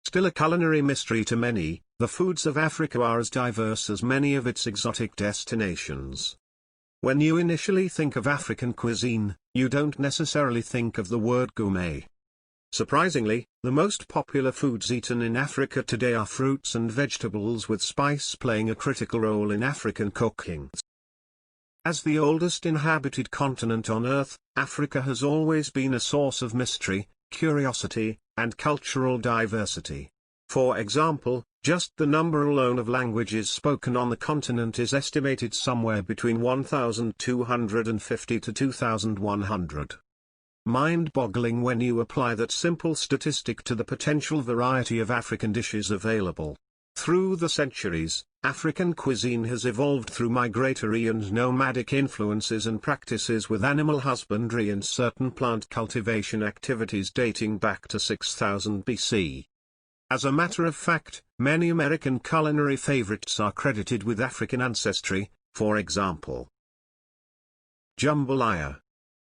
Still a culinary mystery to many, the foods of Africa are as diverse as many of its exotic destinations. When you initially think of African cuisine, you don't necessarily think of the word gourmet. Surprisingly, the most popular foods eaten in Africa today are fruits and vegetables, with spice playing a critical role in African cooking. As the oldest inhabited continent on Earth, Africa has always been a source of mystery, curiosity, and cultural diversity. For example, just the number alone of languages spoken on the continent is estimated somewhere between 1,250 to 2,100. Mind-boggling when you apply that simple statistic to the potential variety of African dishes available. Through the centuries, African cuisine has evolved through migratory and nomadic influences and practices, with animal husbandry and certain plant cultivation activities dating back to 6000 BC. As a matter of fact, many American culinary favorites are credited with African ancestry, for example, jambalaya.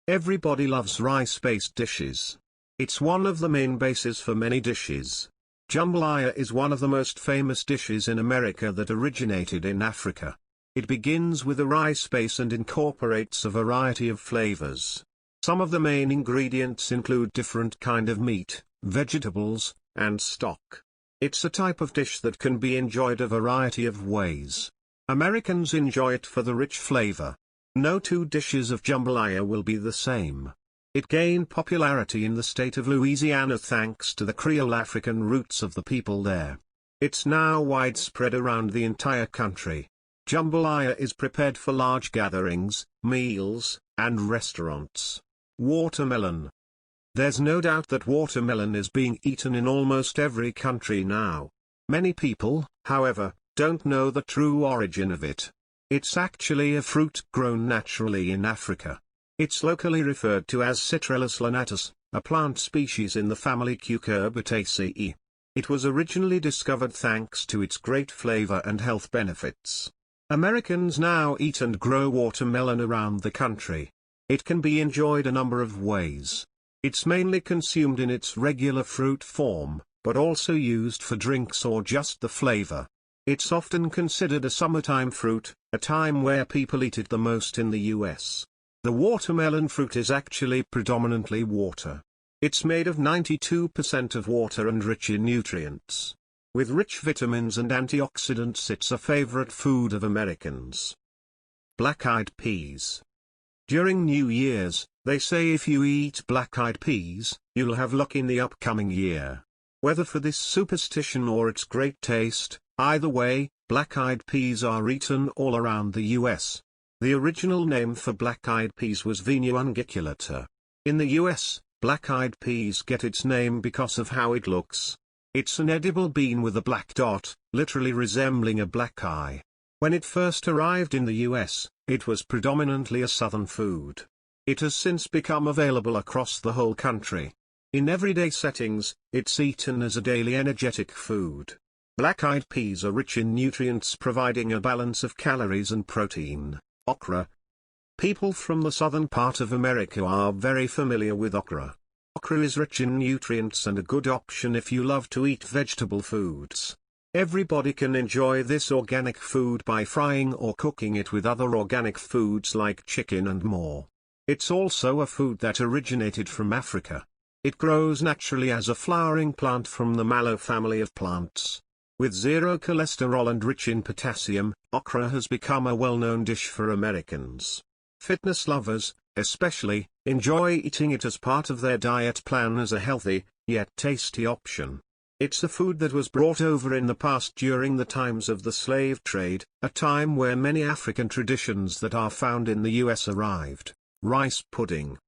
Everybody loves rice-based dishes. It's one of the main bases for many dishes. Jambalaya is one of the most famous dishes in America that originated in Africa. It begins with a rice base and incorporates a variety of flavors. Some of the main ingredients include different kind of meat, vegetables, and stock. It's a type of dish that can be enjoyed a variety of ways. Americans enjoy it for the rich flavor. No two dishes of jambalaya will be the same. It gained popularity in the state of Louisiana thanks to the Creole African roots of the people there. It's now widespread around the entire country. Jambalaya is prepared for large gatherings, meals, and restaurants. Watermelon. There's no doubt that watermelon is being eaten in almost every country now. Many people, however, don't know the true origin of it. It's actually a fruit grown naturally in Africa. It's locally referred to as Citrullus lanatus, a plant species in the family Cucurbitaceae. It was originally discovered thanks to its great flavor and health benefits. Americans now eat and grow watermelon around the country. It can be enjoyed a number of ways. It's mainly consumed in its regular fruit form, but also used for drinks or just the flavor. It's often considered a summertime fruit, a time where people eat it the most in the US. The watermelon fruit is actually predominantly water. It's made of 92% of water and rich in nutrients. With rich vitamins and antioxidants, it's a favorite food of Americans. Black-eyed peas. During New Year's, they say if you eat black-eyed peas, you'll have luck in the upcoming year. Whether for this superstition or its great taste, either way, black-eyed peas are eaten all around the US. The original name for black-eyed peas was Vinea unguiculata. In the US, black-eyed peas get its name because of how it looks. It's an edible bean with a black dot, literally resembling a black eye. When it first arrived in the US, it was predominantly a southern food. It has since become available across the whole country. In everyday settings, it's eaten as a daily energetic food. Black-eyed peas are rich in nutrients, providing a balance of calories and protein. Okra. People from the southern part of America are very familiar with okra. Okra is rich in nutrients and a good option if you love to eat vegetable foods. Everybody can enjoy this organic food by frying or cooking it with other organic foods like chicken and more. It's also a food that originated from Africa. It grows naturally as a flowering plant from the mallow family of plants. With zero cholesterol and rich in potassium, okra has become a well-known dish for Americans. Fitness lovers, especially, enjoy eating it as part of their diet plan as a healthy, yet tasty option. It's a food that was brought over in the past during the times of the slave trade, a time where many African traditions that are found in the US arrived. Rice pudding.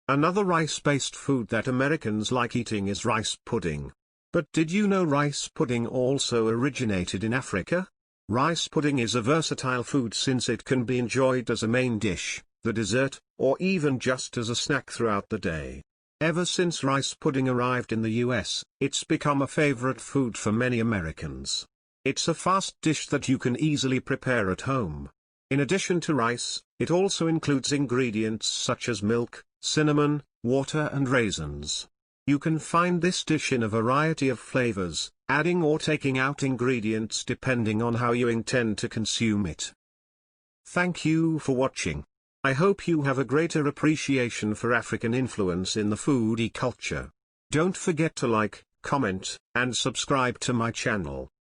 Another rice-based food that Americans like eating is rice pudding. But did you know rice pudding also originated in Africa? Rice pudding is a versatile food since it can be enjoyed as a main dish, the dessert, or even just as a snack throughout the day. Ever since rice pudding arrived in the US, it's become a favorite food for many Americans. It's a fast dish that you can easily prepare at home. In addition to rice, it also includes ingredients such as milk, cinnamon, water and raisins. You can find this dish in a variety of flavors, adding or taking out ingredients depending on how you intend to consume it. Thank you for watching. I hope you have a greater appreciation for African influence in the foodie culture. Don't forget to like, comment, and subscribe to my channel.